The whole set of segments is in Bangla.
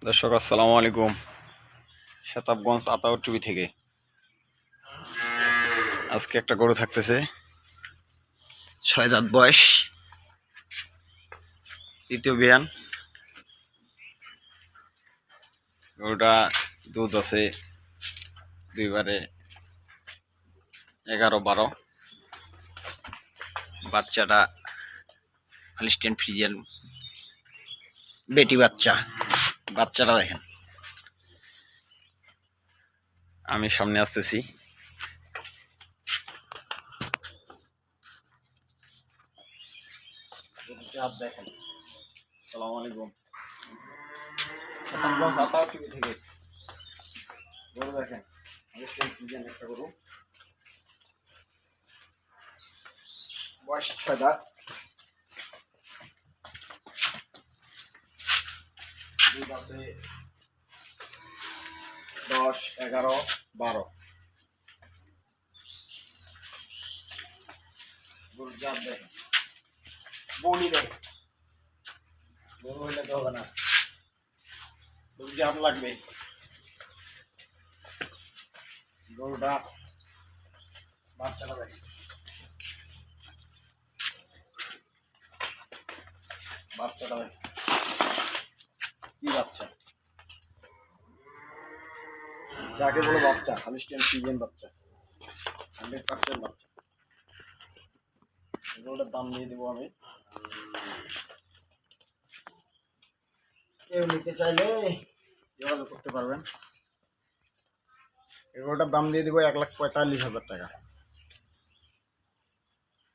দর্শক আসসালামু আলাইকুম। শতাবগঞ্জ আতাউর টিভি থেকে আজকে একটা গরু থাকতেছে 6 দাঁত বয়স, তৃতীয় বিয়ান। গরুটা দুধ আছে দুইবারে 11-12। বাচ্চাটা হলিস্টিয়ান ফ্রিজিয়ান বেটি বাচ্চা। বাচ্চাটা দেখেন, আমি সামনে আসতেছি। দেখেন, আসসালামু আলাইকুম। শতাবগঞ্জ আতাউর টিভি থেকে গরু দেখেন, হলিস্টিয়ান ফ্রিজিয়ান একটা গরু, বয়স 6 দাঁত। দুধ আছে 10, 11, 12। গরুর জাত দেখেন, বনি দেখেন, গরু হইলে তো হবে না, গরুর জাত লাগবে। গরুটা বাচ্চাটা দেখেন, বাচ্চাটা দেখেন কি বাচ্চা, যাকে বলে বাচ্চা, হলিস্টিয়ান ফ্রিজিয়ান বাচ্চা, 100% বাচ্চা। এগুলোটার দাম দিয়ে দেবো আমি। কেউ নিতে চাইলে যোগাযোগ করতে পারবেন। এগুলোটার দাম দিয়ে দেবো 1,45,000 টাকা।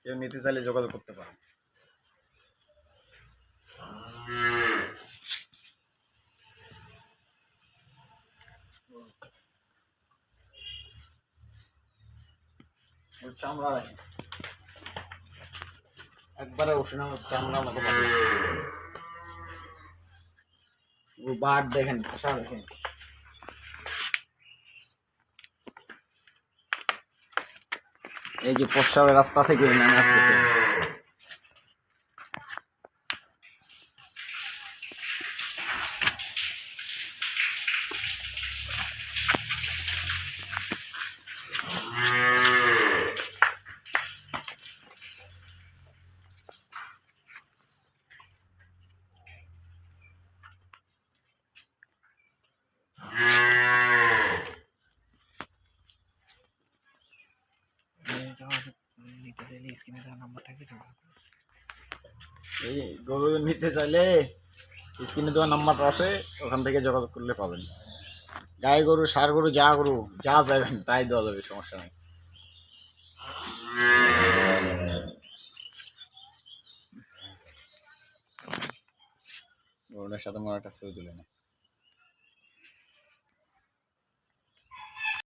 কেউ নিতে চাইলে যোগাযোগ করতে পারেন। চামড়া দেখেন, একবারে উঠে চামড়া মতো বাট দেখেন, ভাষা দেখেন। এই যে প্রস্রাবের রাস্তা থেকে নেমে আসতেছে। এই গরু নিতে চাইলে স্ক্রিনে দেওয়া নাম্বার আছে, ওখান থেকে যোগাযোগ করলে পাবেন। গাই গরু, ষাঁড় গরু, যা গরু যা যাবেন তাই দেওয়া যাবে, সমস্যা নেই। গরুটার সাথে আমার একটা ছবি তুলে না।